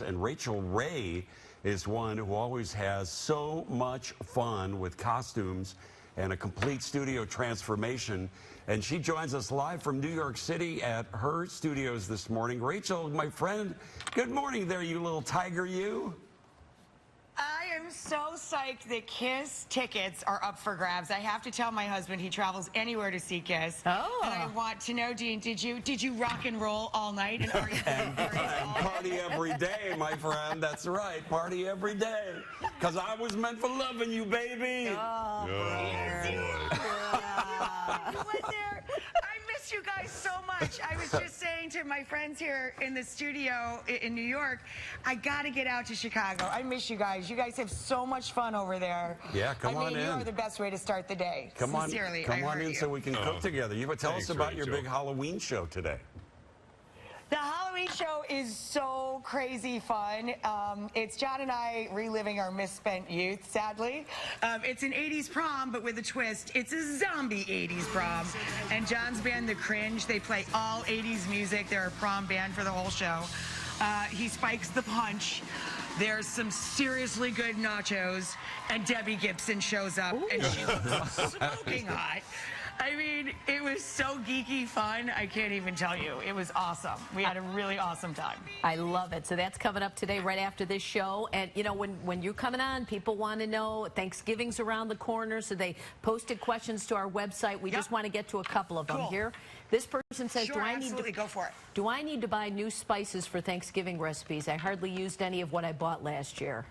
And Rachael Ray is one who always has so much fun with costumes and a complete studio transformation. And she joins us live from New York City at her studios this morning. Rachael, my friend, good morning there, you little tiger, you. I am so psyched that Kiss tickets are up for grabs. I have to tell my husband he travels anywhere to see Kiss. Oh. And I want to know, Dean, did you rock and roll all night? And are you and party every day, my friend. That's right, party every day. Because I was meant for loving you, baby. Oh, boy. You went there. I miss you guys so much. I was just saying to my friends here in the studio in New York, I got to get out to Chicago. I miss you guys. You guys have so much fun over there. Yeah, come on in. You are the best way to start the day. Come on, Sincerely, come on in so we can cook together. Tell us about your big Halloween show today. The Halloween show is so crazy fun. It's John and I reliving our misspent youth, sadly. It's an 80s prom, but with a twist. It's a zombie 80s prom. And John's band, The Cringe, they play all 80s music. They're a prom band for the whole show. He spikes the punch. There's some seriously good nachos, and Debbie Gibson shows up, and she looks smoking hot. I mean, it was so geeky fun, I can't even tell you. It was awesome. We had a really awesome time. I love it. So that's coming up today right after this show. And, you know, when you're coming on, people want to know Thanksgiving's around the corner, so they posted questions to our website. We just want to get to a couple of them here. This person says, go for it. Do I need to buy new spices for Thanksgiving recipes? I hardly used any of what I bought last year.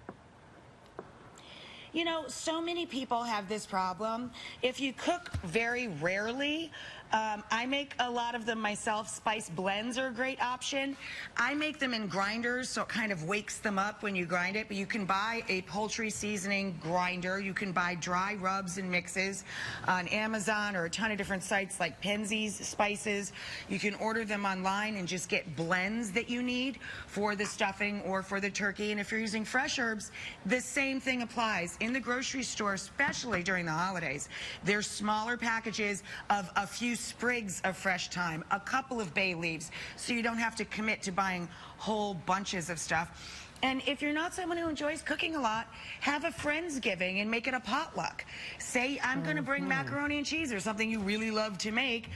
You know, so many people have this problem. If you cook very rarely, I make a lot of them myself. Spice blends are a great option. I make them in grinders, so it kind of wakes them up when you grind it. But you can buy a poultry seasoning grinder. You can buy dry rubs and mixes on Amazon or a ton of different sites like Penzeys Spices. You can order them online and just get blends that you need for the stuffing or for the turkey. And if you're using fresh herbs, the same thing applies. In the grocery store, especially during the holidays, there's smaller packages of a few sprigs of fresh thyme, a couple of bay leaves, so you don't have to commit to buying whole bunches of stuff. And if you're not someone who enjoys cooking a lot, have a Friendsgiving and make it a potluck. Say, I'm going to bring macaroni and cheese or something you really love to make.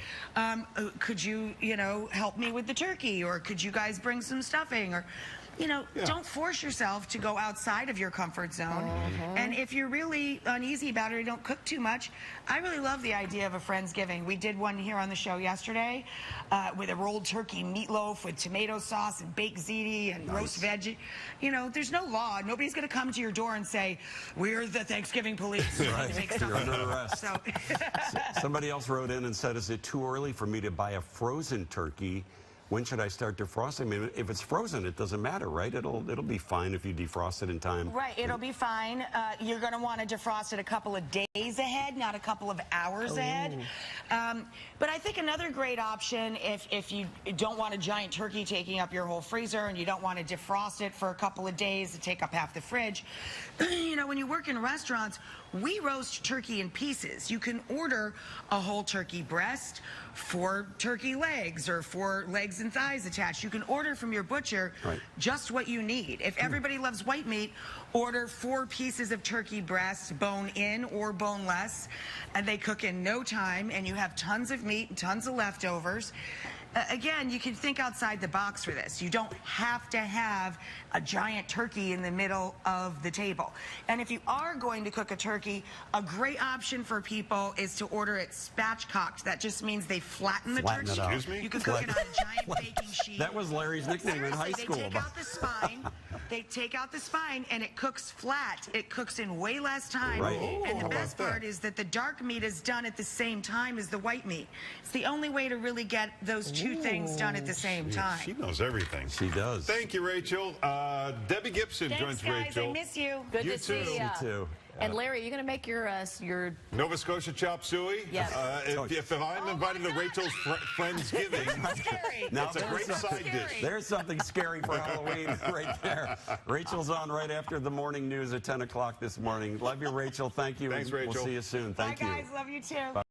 Could you, help me with the turkey? Or could you guys bring some stuffing? Or, don't force yourself to go outside of your comfort zone. And if you're really uneasy about it or don't cook too much, I really love the idea of a Friendsgiving. We did one here on the show yesterday with a rolled turkey meatloaf with tomato sauce and baked ziti and roast veggie. There's no law. Nobody's going to come to your door and say, we're the Thanksgiving police. Right. You're under arrest. Somebody else wrote in and said, is it too early for me to buy a frozen turkey? When should I start defrosting? I mean, if it's frozen, it doesn't matter, right? It'll be fine if you defrost it in time. Right, it'll be fine. You're going to want to defrost it a couple of days ahead, not a couple of hours ahead. But I think another great option, if you don't want a giant turkey taking up your whole freezer and you don't want to defrost it for a couple of days to take up half the fridge, when you work in restaurants, we roast turkey in pieces. You can order a whole turkey breast, 4 turkey legs, or 4 legs and thighs attached. You can order from your butcher just what you need. If everybody loves white meat, order 4 pieces of turkey breast, bone in or boneless, and they cook in no time, and you have tons of meat and tons of leftovers. Again, you can think outside the box for this. You don't have to have a giant turkey in the middle of the table. And if you are going to cook a turkey, a great option for people is to order it spatchcocked. That just means they flatten the turkey. Excuse me? You can cook it on a giant baking sheet. That was Larry's nickname in high school. They take out the spine. They take out the spine, and it cooks flat. It cooks in way less time. And the best part is that the dark meat is done at the same time as the white meat. It's the only way to really get those two things done at the same time. She knows everything. She does. Thank you, Rachael. Debbie Gibson joins guys, Rachael. I miss you. Good to see you. You too. And Larry, you're going to make your Nova Scotia chop suey? Yes. If I'm invited to Rachel's Friendsgiving, now it's a great side dish. There's something scary for Halloween right there. Rachel's on right after the morning news at 10 o'clock this morning. Love you, Rachel. Thank you. Thanks, Rachel. We'll see you soon. Thank you. Bye, guys. Love you, too. Bye.